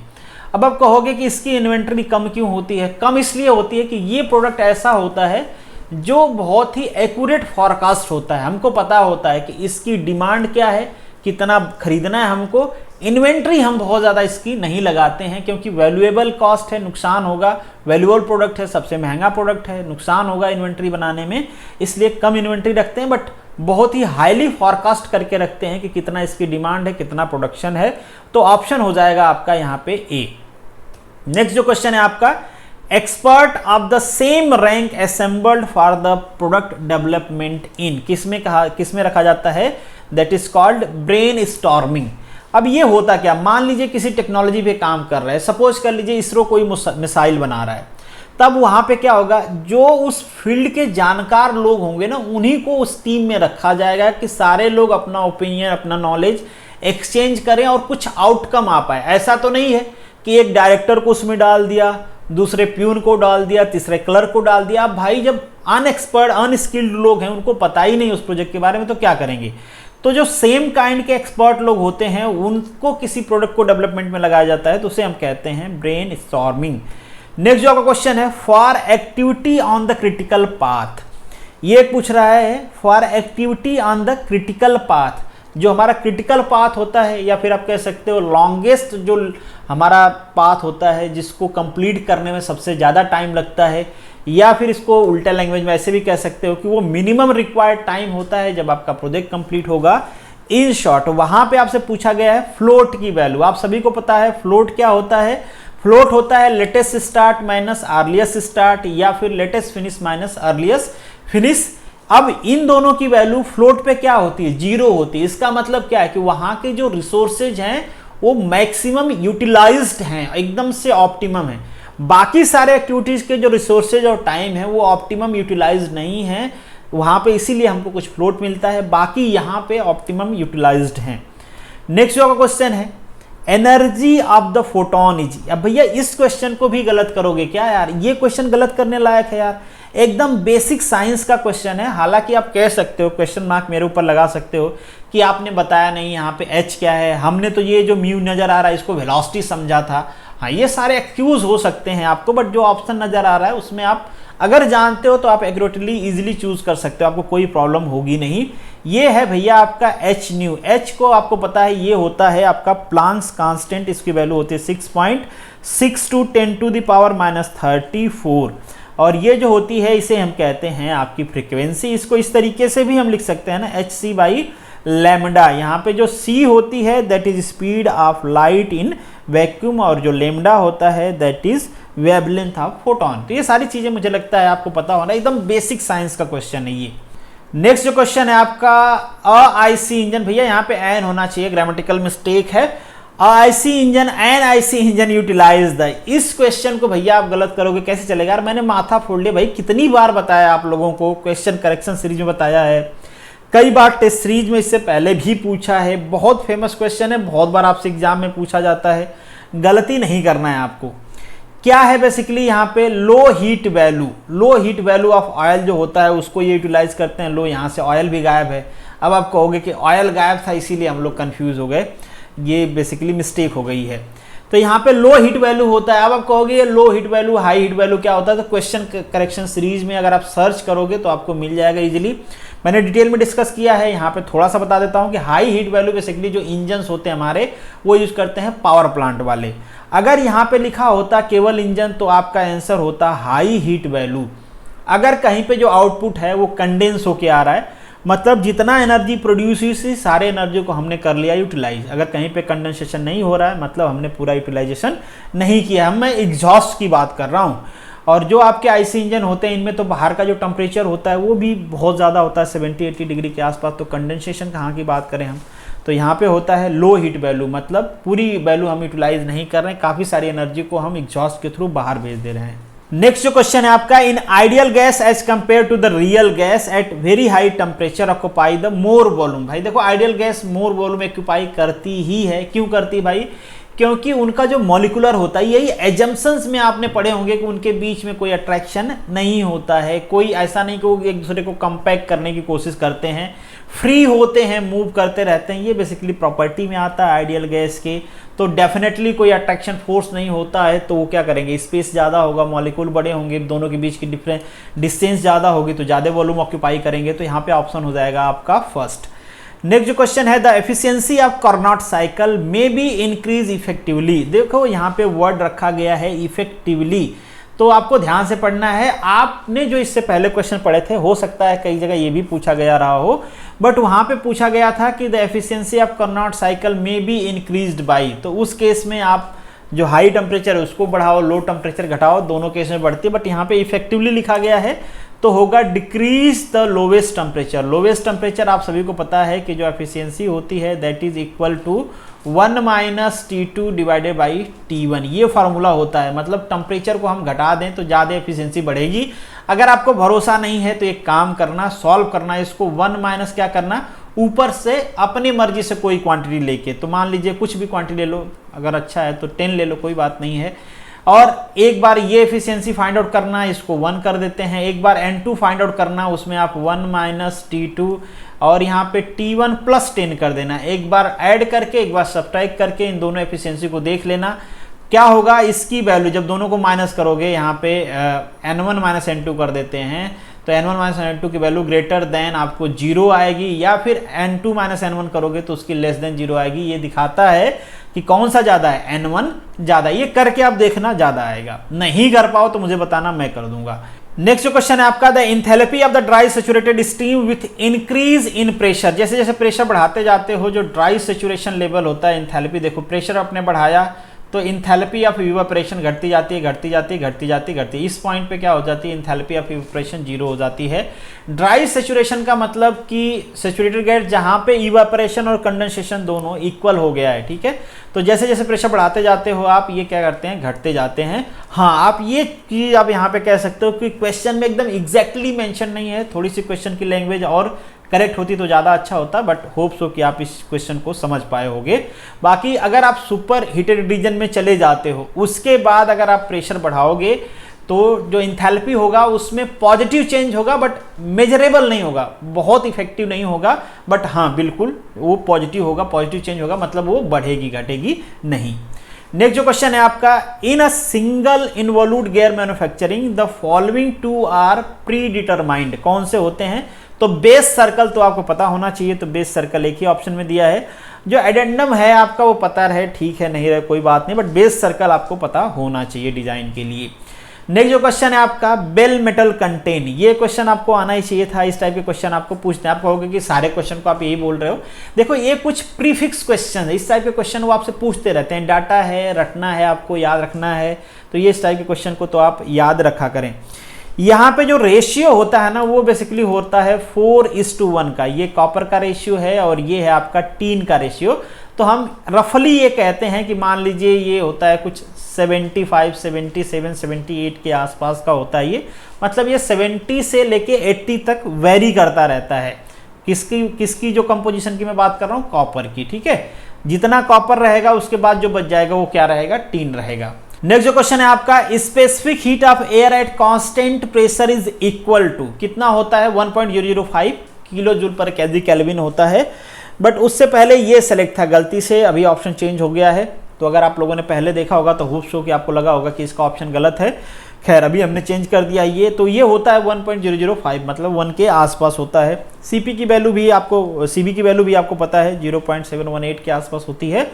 अब आप कहोगे कि इसकी इन्वेंट्री कम क्यों होती है? कम इसलिए होती है कि ये प्रोडक्ट ऐसा होता है जो बहुत ही एक्यूरेट फॉरकास्ट होता है। हमको पता होता है कि इसकी डिमांड क्या है, कितना खरीदना है हमको। इन्वेंट्री हम बहुत ज़्यादा इसकी नहीं लगाते हैं क्योंकि वैल्यूएबल कॉस्ट है, नुकसान होगा। वैल्यूएबल प्रोडक्ट है, सबसे महंगा प्रोडक्ट है, नुकसान होगा इन्वेंट्री बनाने में, इसलिए कम इन्वेंट्री रखते हैं। बट बहुत ही हाईली फॉरकास्ट करके रखते हैं कि कितना इसकी डिमांड है, कितना प्रोडक्शन है। तो ऑप्शन हो जाएगा आपका यहाँ पे ए। नेक्स्ट जो क्वेश्चन है आपका, expert of the same rank assembled for the product development in, किसमें रखा जाता है, that is called brain storming. अब ये होता क्या, मान लीजिए किसी टेक्नोलॉजी पे काम कर रहा है, सपोज कर लीजिए इसरो कोई मिसाइल बना रहा है, तब वहां पे क्या होगा, जो उस फील्ड के जानकार लोग होंगे ना, उन्हीं को उस टीम में रखा जाएगा कि सारे लोग अपना ओपिनियन, अपना नॉलेज एक्सचेंज करें और कुछ आउटकम आ पाए। ऐसा तो नहीं है कि एक डायरेक्टर को उसमें डाल दिया, दूसरे प्यून को डाल दिया, तीसरे क्लर्क को डाल दिया। अब भाई जब अनएक्सपर्ट अनस्किल्ड लोग हैं, उनको पता ही नहीं उस प्रोजेक्ट के बारे में, तो क्या करेंगे। तो जो सेम काइंड के एक्सपर्ट लोग होते हैं उनको किसी प्रोडक्ट को डेवलपमेंट में लगाया जाता है, तो उसे हम कहते हैं ब्रेन स्टॉर्मिंग। नेक्स्ट जो आपका क्वेश्चन है, for activity on the critical path, ये पूछ रहा है for activity on the critical path. जो हमारा क्रिटिकल पाथ होता है, या फिर आप कह सकते हो लॉन्गेस्ट जो हमारा पाथ होता है, जिसको कंप्लीट करने में सबसे ज़्यादा टाइम लगता है, या फिर इसको उल्टा लैंग्वेज में ऐसे भी कह सकते हो कि वो मिनिमम रिक्वायर्ड टाइम होता है जब आपका प्रोजेक्ट कंप्लीट होगा। इन शॉर्ट वहाँ पे आपसे पूछा गया है फ्लोट की वैल्यू। आप सभी को पता है फ्लोट क्या होता है। फ्लोट होता है latest start minus earliest start, या फिर latest finish minus earliest finish. अब इन दोनों की वैल्यू फ्लोट पे क्या होती है, जीरो होती है। इसका मतलब क्या है कि वहां के जो रिसोर्सेज हैं वो मैक्सिमम यूटिलाइज्ड हैं, एकदम से ऑप्टिमम है। बाकी सारे एक्टिविटीज के जो रिसोर्सेज और टाइम है वो ऑप्टिमम यूटिलाइज्ड नहीं है वहां पे, इसीलिए हमको कुछ फ्लोट मिलता है, बाकी यहाँ पे ऑप्टिमम यूटिलाइज्ड हैं। नेक्स्ट जो क्वेश्चन है, energy of the photon is. अब भैया इस क्वेश्चन को भी गलत करोगे क्या यार, ये क्वेश्चन गलत करने लायक है यार, एकदम बेसिक साइंस का क्वेश्चन है। हालांकि आप कह सकते हो, क्वेश्चन मार्क मेरे ऊपर लगा सकते हो कि आपने बताया नहीं यहाँ पे एच क्या है, हमने तो ये जो म्यू नजर आ रहा है इसको वेलोसिटी समझा था। हाँ, ये सारे एक्सक्यूज हो सकते हैं आपको, बट जो ऑप्शन नजर आ रहा है उसमें आप अगर जानते हो तो आप एक्यूरेटली इजीली चूज कर सकते हो, आपको कोई प्रॉब्लम होगी नहीं। ये है भैया आपका एच न्यू। एच को आपको पता है ये होता है आपका प्लांक्स कांस्टेंट, इसकी वैल्यू होती है 6.62 10⁻³ और ये जो होती है इसे हम कहते हैं आपकी फ्रीक्वेंसी। इसको इस तरीके से भी हम लिख सकते हैं ना, hc/λ। यहाँ पे जो c होती है that is speed of light in vacuum, और जो लेमडा होता है that is wavelength of photon. तो ये सारी चीजें मुझे लगता है आपको पता होना, एकदम बेसिक साइंस का क्वेश्चन है ये। नेक्स्ट जो क्वेश्चन है आपका, आईसी इंजन। भैया यहाँ पे एन होना चाहिए, ग्रामेटिकल मिस्टेक है। IC engine an IC engine utilize the. इस क्वेश्चन को भैया आप गलत करोगे कैसे चलेगा यार, मैंने माथा फोड़ लिया भाई, कितनी बार बताया आप लोगों को, क्वेश्चन करेक्शन सीरीज में बताया है, कई बार टेस्ट सीरीज में इससे पहले भी पूछा है। बहुत फेमस क्वेश्चन है, बहुत बार आपसे एग्जाम में पूछा जाता है, गलती नहीं करना है आपको। क्या है बेसिकली यहाँ पे, low heat value of oil जो होता है उसको ये यूटिलाइज करते हैं। लो, यहाँ से ऑयल भी गायब है। अब आप कहोगे कि ऑयल गायब था इसीलिए हम लोग कंफ्यूज हो गए, ये बेसिकली मिस्टेक हो गई है। तो यहाँ पे लो हीट वैल्यू होता है। अब आप कहोगे ये low heat value high heat value क्या होता है, तो क्वेश्चन करेक्शन सीरीज में अगर आप सर्च करोगे तो आपको मिल जाएगा इजीली। मैंने डिटेल में डिस्कस किया है, यहाँ पे थोड़ा सा बता देता हूँ कि हाई हीट वैल्यू बेसिकली जो इंजन्स होते हैं हमारे वो यूज करते हैं पावर प्लांट वाले। अगर यहाँ पे लिखा होता केवल इंजन तो आपका आंसर होता हाई हीट वैल्यू। अगर कहीं पे जो आउटपुट है वो कंडेंस होके आ रहा है, मतलब जितना एनर्जी प्रोड्यूस हुई सारे एनर्जी को हमने कर लिया यूटिलाइज। अगर कहीं पे कंडेंसेशन नहीं हो रहा है मतलब हमने पूरा यूटिलाइजेशन नहीं किया। मैं एग्जॉस्ट की बात कर रहा हूँ। और जो आपके आईसी इंजन होते हैं इनमें तो बाहर का जो टेम्परेचर होता है वो भी बहुत ज़्यादा होता है, 70-80 डिग्री के आसपास। तो कंडेंसेशन कहाँ की बात करें हम, तो यहाँ पे होता है लो हीट वैल्यू, मतलब पूरी वैल्यू हम यूटिलाइज नहीं कर रहे हैं, काफ़ी सारी एनर्जी को हम एग्जॉस्ट के थ्रू बाहर भेज दे रहे हैं। नेक्स्ट जो क्वेश्चन है आपका, in ideal gas as compare to the real gas at very high temperature occupy the more volume. भाई देखो, ideal gas more volume occupy करती ही है। क्यों करती भाई, क्योंकि उनका जो मॉलिक्यूलर होता है, यही एजम्पशंस में आपने पढ़े होंगे कि उनके बीच में कोई अट्रैक्शन नहीं होता है, कोई ऐसा नहीं कि वो एक दूसरे को कंपैक्ट करने की कोशिश करते हैं, फ्री होते हैं, मूव करते रहते हैं। ये बेसिकली प्रॉपर्टी में आता है आइडियल गैस के। तो डेफिनेटली कोई अट्रैक्शन फोर्स नहीं होता है, तो वो क्या करेंगे, स्पेस ज़्यादा होगा, मॉलिक्यूल बड़े होंगे, दोनों के बीच की डिस्टेंस ज़्यादा होगी तो ज़्यादा वॉल्यूम ऑक्यूपाई करेंगे। तो यहाँ पे ऑप्शन हो जाएगा आपका फर्स्ट। नेक्स्ट जो क्वेश्चन है, the efficiency of Carnot cycle may be increase effectively. देखो यहाँ पे वर्ड रखा गया है इफेक्टिवली, तो आपको ध्यान से पढ़ना है। आपने जो इससे पहले क्वेश्चन पढ़े थे, हो सकता है कई जगह ये भी पूछा गया रहा हो, बट वहां पे पूछा गया था कि the efficiency of Carnot cycle may be increased by, तो उस केस में आप जो हाई टेम्परेचर है उसको बढ़ाओ, लो टेम्परेचर घटाओ, दोनों केस में बढ़ती है, बट यहाँ पे इफेक्टिवली लिखा गया है तो होगा decrease the lowest temperature. Lowest temperature आप सभी को पता है कि जो एफिशिएंसी होती है that is equal to 1 minus T2 divided by T1, ये फार्मूला होता है। मतलब टेम्परेचर को हम घटा दें तो ज़्यादा एफिशिएंसी बढ़ेगी। अगर आपको भरोसा नहीं है तो एक काम करना, सॉल्व करना इसको, 1 माइनस क्या करना, ऊपर से अपनी मर्जी से कोई क्वांटिटी लेके, तो मान लीजिए कुछ भी क्वांटिटी ले लो, अगर अच्छा है तो 10 ले लो, कोई बात नहीं है। और एक बार ये एफिशिएंसी फाइंड आउट करना, इसको 1 कर देते हैं। एक बार N2 फाइंड आउट करना, उसमें आप 1 माइनस T2 और यहाँ पे T1 प्लस 10 कर देना। एक बार ऐड करके एक बार सब्ट्रैक्ट करके इन दोनों एफिशिएंसी को देख लेना क्या होगा। इसकी वैल्यू जब दोनों को माइनस करोगे, यहाँ पे N1 माइनस N2 कर देते हैं, तो N1 माइनस N2 की वैल्यू ग्रेटर देन आपको 0 आएगी, या फिर N2 माइनस N1 करोगे तो उसकी लेस देन 0 आएगी। ये दिखाता है कि कौन सा ज़्यादा है, N1 ज़्यादा। ये करके आप देखना, ज़्यादा आएगा। नहीं कर पाओ तो मुझे बताना, मैं कर दूंगा। नेक्स्ट जो क्वेश्चन है आपका, the enthalpy of the dry saturated steam with increase in pressure. जैसे जैसे प्रेशर बढ़ाते जाते हो, जो ड्राई सैचुरेशन लेवल होता है, एंथैल्पी, देखो प्रेशर आपने बढ़ाया तो एंथैल्पी ऑफ इवेपोरेशन घटती जाती है, घटती जाती है, घटती जाती है, घटती है। इस पॉइंट पे क्या हो जाती है, एंथैल्पी ऑफ इवेपोरेशन 0 हो जाती है। ड्राई सैचुरेशन का मतलब कि सैचुरेटेड गैस जहां पे इवेपोरेशन और कंडेंसेशन दोनों इक्वल हो गया है, ठीक है। तो जैसे जैसे प्रेशर बढ़ाते जाते हो आप, ये क्या करते हैं, घटते जाते हैं। हाँ, आप ये चीज आप यहाँ पे कह सकते हो कि क्वेश्चन में एकदम एग्जैक्टली मेंशन नहीं है, थोड़ी सी क्वेश्चन की लैंग्वेज और करेक्ट होती तो ज़्यादा अच्छा होता, बट होप्स हो कि आप इस क्वेश्चन को समझ पाए होंगे। बाकी अगर आप सुपर हीटेड रीजन में चले जाते हो, उसके बाद अगर आप प्रेशर बढ़ाओगे तो जो एंथैल्पी होगा उसमें पॉजिटिव चेंज होगा, बट मेजरेबल नहीं होगा, बहुत इफेक्टिव नहीं होगा, बट हाँ बिल्कुल वो पॉजिटिव होगा, पॉजिटिव चेंज होगा, मतलब वो बढ़ेगी घटेगी नहीं। नेक्स्ट जो क्वेश्चन है आपका, in a single involute gear manufacturing the following two are predetermined. कौन से होते हैं, तो बेस सर्कल तो आपको पता होना चाहिए, तो बेस सर्कल एक ही ऑप्शन में दिया है। जो एडेंडम है आपका वो पता रहे, ठीक है, नहीं रहे कोई बात नहीं, बट बेस सर्कल आपको पता होना चाहिए डिजाइन के लिए। नेक्स्ट जो क्वेश्चन है आपका, बेल मेटल कंटेन। ये क्वेश्चन आपको आना ही चाहिए था, इस टाइप के क्वेश्चन आपको पूछते हैं। आप कहोगे कि सारे क्वेश्चन को आप यही बोल रहे हो, देखो ये कुछ प्रीफिक्स क्वेश्चन है, इस टाइप के क्वेश्चन वो आपसे पूछते रहते हैं। डाटा है, रटना है, आपको याद रखना है, तो ये इस टाइप के क्वेश्चन को तो आप याद रखा करें। यहाँ पे जो रेशियो होता है ना, वो बेसिकली होता है 4:1 का। ये कॉपर का रेशियो है और ये है आपका टीन का रेशियो। तो हम रफली ये कहते हैं कि मान लीजिए ये होता है कुछ 75, 77, 78 के आसपास का होता है ये। मतलब ये 70 से लेके 80 तक वेरी करता रहता है। किसकी जो कंपोजिशन की मैं बात कर रहा हूँ, कॉपर की, ठीक है। जितना कॉपर रहेगा उसके बाद जो बच जाएगा वो क्या रहेगा, टीन रहेगा। नेक्स्ट जो क्वेश्चन है आपका, specific heat of air at constant pressure is equal to, कितना होता है, 1.005 kilo joule per KG kelvin होता है। बट उससे पहले ये सेलेक्ट था, गलती से अभी ऑप्शन चेंज हो गया है। तो अगर आप लोगों ने पहले देखा होगा तो होप सो कि आपको लगा होगा कि इसका ऑप्शन गलत है। खैर अभी हमने चेंज कर दिया ये, तो ये होता है 1.005, मतलब 1 के आसपास होता है। सीपी की वैल्यू भी आपको, सीबी की वैल्यू भी आपको पता है, 0.718 के आसपास होती है।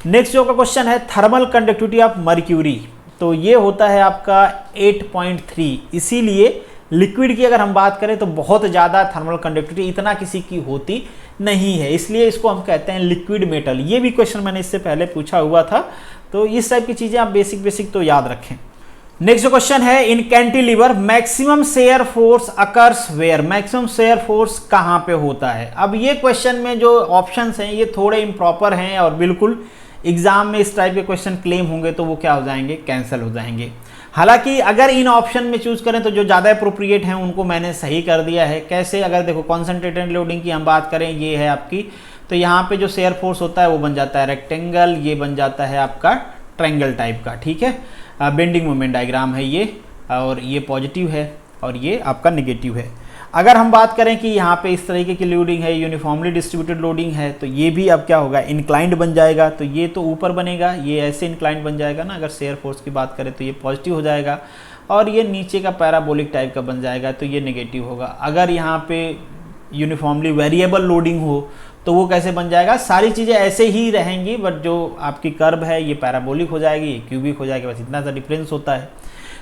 नेक्स्ट जो का क्वेश्चन है, थर्मल कंडक्टिविटी ऑफ मर्क्यूरी। तो ये होता है आपका 8.3। इसीलिए लिक्विड की अगर हम बात करें तो बहुत ज़्यादा थर्मल कंडक्टिविटी इतना किसी की होती नहीं है, इसलिए इसको हम कहते हैं लिक्विड मेटल। ये भी क्वेश्चन मैंने इससे पहले पूछा हुआ था, तो इस टाइप की चीज़ें आप बेसिक तो याद रखें। नेक्स्ट जो क्वेश्चन है, in cantilever maximum shear force occurs where. Maximum shear force कहाँ पे होता है। अब ये क्वेश्चन में जो ऑप्शंस हैं ये थोड़े इम्प्रॉपर हैं, और बिल्कुल एग्जाम में इस टाइप के क्वेश्चन क्लेम होंगे तो वो क्या हो जाएंगे, कैंसिल हो जाएंगे। हालांकि अगर इन ऑप्शन में चूज करें तो जो ज़्यादा अप्रोप्रिएट हैं उनको मैंने सही कर दिया है। कैसे, अगर देखो कॉन्सेंट्रेटेड लोडिंग की हम बात करें, ये है आपकी, तो यहाँ पे जो शेयर फोर्स होता है वो बन जाता है रेक्टेंगल, ये बन जाता है आपका ट्रायंगल टाइप का, ठीक है। बेंडिंग मोमेंट डायग्राम है ये, और ये पॉजिटिव है और ये आपका निगेटिव है। अगर हम बात करें कि यहाँ पे इस तरीके की लोडिंग है, यूनिफॉर्मली डिस्ट्रीब्यूटेड लोडिंग है, तो ये भी अब क्या होगा, इंक्लाइंड बन जाएगा। तो ये तो ऊपर बनेगा, ये ऐसे इंक्लाइंड बन जाएगा ना। अगर शेयर फोर्स की बात करें तो ये पॉजिटिव हो जाएगा, और ये नीचे का पैराबोलिक टाइप का बन जाएगा, तो ये नेगेटिव होगा। अगर यहाँ पे यूनिफॉर्मली वेरिएबल लोडिंग हो तो वो कैसे बन जाएगा, सारी चीज़ें ऐसे ही रहेंगी, बट जो आपकी कर्व है ये पैराबोलिक हो जाएगी, ये क्यूबिक हो जाएगी, बस इतना सा डिफरेंस होता है।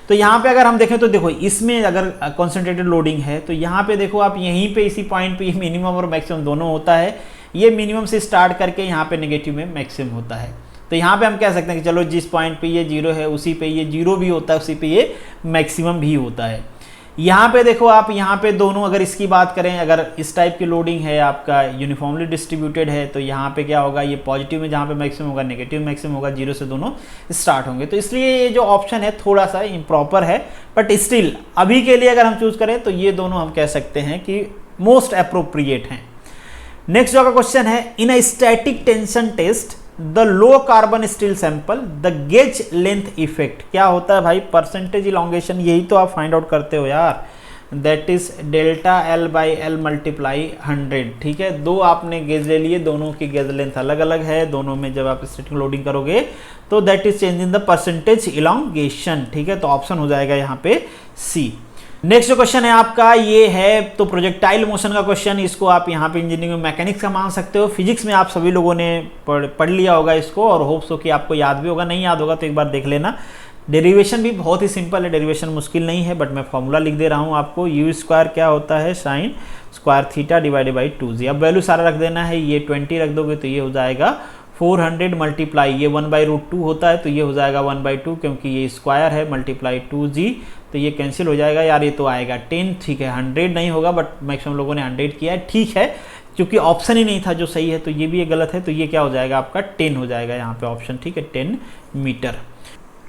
तो यहाँ पे अगर हम देखें तो देखो इसमें अगर कॉन्सेंट्रेटेड लोडिंग है तो यहाँ पे देखो आप यहीं पे इसी पॉइंट पे मिनिमम और मैक्सिमम दोनों होता है, ये मिनिमम से स्टार्ट करके यहाँ पे नेगेटिव में मैक्सिमम होता है। तो यहाँ पे हम कह सकते हैं कि चलो जिस पॉइंट पे ये 0 है उसी पे ये 0 भी होता है, उसी पे ये मैक्सिमम भी होता है। यहाँ पे देखो आप, यहाँ पे दोनों अगर इसकी बात करें, अगर इस टाइप की लोडिंग है आपका यूनिफॉर्मली डिस्ट्रीब्यूटेड है तो यहाँ पे क्या होगा, ये पॉजिटिव में जहाँ पे मैक्सिमम होगा नेगेटिव मैक्सिमम होगा, 0 से दोनों स्टार्ट होंगे। तो इसलिए ये जो ऑप्शन है थोड़ा सा इम्प्रॉपर है, बट स्टिल अभी के लिए अगर हम चूज करें तो ये दोनों हम कह सकते हैं कि मोस्ट अप्रोप्रिएट हैं। नेक्स्ट जो आपका क्वेश्चन है, in a static tension test the low carbon steel sample the gauge length effect, क्या होता है भाई, परसेंटेज इलॉन्गेशन, यही तो आप फाइंड आउट करते हो यार, that is delta L by L multiply 100। ठीक है, दो आपने गेज ले लिए, दोनों की गेज लेंथ अलग अलग है, दोनों में जब आप स्टैटिक लोडिंग करोगे तो that is change in the percentage elongation. ठीक है, तो ऑप्शन हो जाएगा यहाँ पे सी। नेक्स्ट जो क्वेश्चन है आपका ये है तो प्रोजेक्टाइल मोशन का क्वेश्चन, इसको आप यहाँ पे इंजीनियरिंग में मैकेनिक्स का मान सकते हो, फिजिक्स में आप सभी लोगों ने पढ़ लिया होगा इसको और होप्स हो कि आपको याद भी होगा, नहीं याद होगा तो एक बार देख लेना। डेरिवेशन भी बहुत ही सिंपल है, डेरिवेशन मुश्किल नहीं है, बट मैं फॉर्मूला लिख दे रहा हूँ आपको, यू स्क्वायर क्या होता है, sine square theta divided by 2g। अब वैल्यू सारा रख देना है, ये 20 रख दोगे तो ये हो जाएगा 400 मल्टीप्लाई, ये 1/√2 होता है तो ये हो जाएगा 1/2, क्योंकि ये स्क्वायर है, मल्टीप्लाई 2g तो ये कैंसिल हो जाएगा यार, ये तो आएगा 10। ठीक है, 100 नहीं होगा बट मैक्सिमम लोगों ने 100 किया है, ठीक है, क्योंकि ऑप्शन ही नहीं था जो सही है, तो ये भी ये गलत है, तो ये क्या हो जाएगा आपका 10 हो जाएगा यहाँ पे ऑप्शन। ठीक है, 10 मीटर।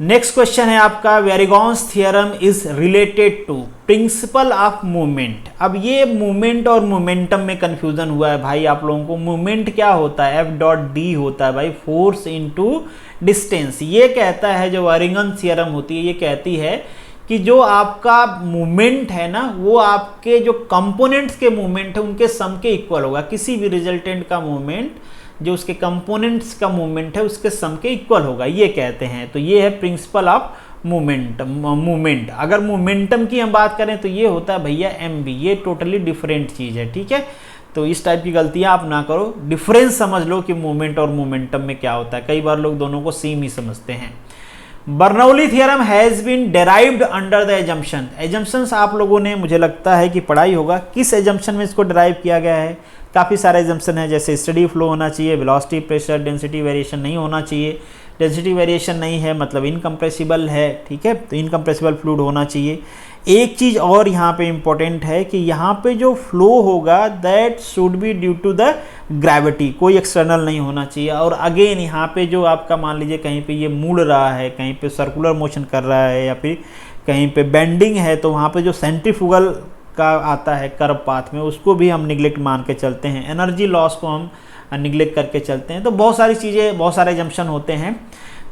नेक्स्ट क्वेश्चन है आपका, Varignon's theorem is related to principle of movement. अब ये मूवमेंट और मोमेंटम में कंफ्यूजन हुआ है भाई आप लोगों को। मूवमेंट क्या होता है, F.D होता है भाई, फोर्स इनटू डिस्टेंस। ये कहता है जो वेरिगॉन्स थियरम होती है, ये कहती है कि जो आपका मूवमेंट है ना वो आपके जो कंपोनेंट्स के मूवमेंट है उनके सम के इक्वल होगा। किसी भी रिजल्टेंट का मूवमेंट जो उसके कंपोनेंट्स का मूवमेंट है उसके सम के इक्वल होगा, ये कहते हैं। तो ये है प्रिंसिपल ऑफ मूवमेंट। अगर मोमेंटम की हम बात करें तो ये होता है भैया mv, ये टोटली डिफरेंट चीज़ है। ठीक है, तो इस टाइप की गलतियां आप ना करो, डिफरेंस समझ लो कि मूवमेंट और मोमेंटम में क्या होता है। कई बार लोग दोनों को सेम ही समझते हैं। Bernoulli theorem has been derived under the assumption. Assumptions आप लोगों ने मुझे लगता है कि पढ़ाई होगा, किस एजम्पशन में इसको डेराइव किया गया है। काफ़ी सारे एजम्पशन है, जैसे स्टडी फ्लो होना चाहिए, वेलोसिटी, प्रेशर, डेंसिटी वेरिएशन नहीं होना चाहिए। डेंसिटी वेरिएशन नहीं है मतलब इनकम्प्रेसिबल है। ठीक है, तो इनकम्प्रेसिबल फ्लूइड होना चाहिए। एक चीज़ और यहाँ पे इम्पोर्टेंट है कि यहाँ पे जो फ्लो होगा that should be due to the gravity, कोई एक्सटर्नल नहीं होना चाहिए। और अगेन यहाँ पे जो आपका मान लीजिए कहीं पे ये मुड़ रहा है, कहीं पे सर्कुलर मोशन कर रहा है या फिर कहीं पे बेंडिंग है, तो वहाँ पे जो सेंट्रीफ्यूगल का आता है कर्व पाथ में उसको भी हम निगलेक्ट मान के चलते हैं। एनर्जी लॉस को हम निगलेक्ट करके चलते हैं। तो बहुत सारी चीज़ें, बहुत सारे जंक्शन होते हैं।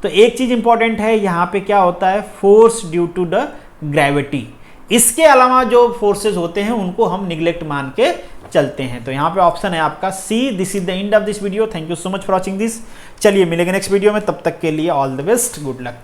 तो एक चीज़ इंपॉर्टेंट है यहाँ पे क्या होता है, force due to the gravity. इसके अलावा जो फोर्सेस होते हैं उनको हम निगलेक्ट मान के चलते हैं। तो यहाँ पे ऑप्शन है आपका C. This is the end of this video. Thank you so much for watching this. चलिए मिलेंगे नेक्स्ट वीडियो में, तब तक के लिए all the best, good luck.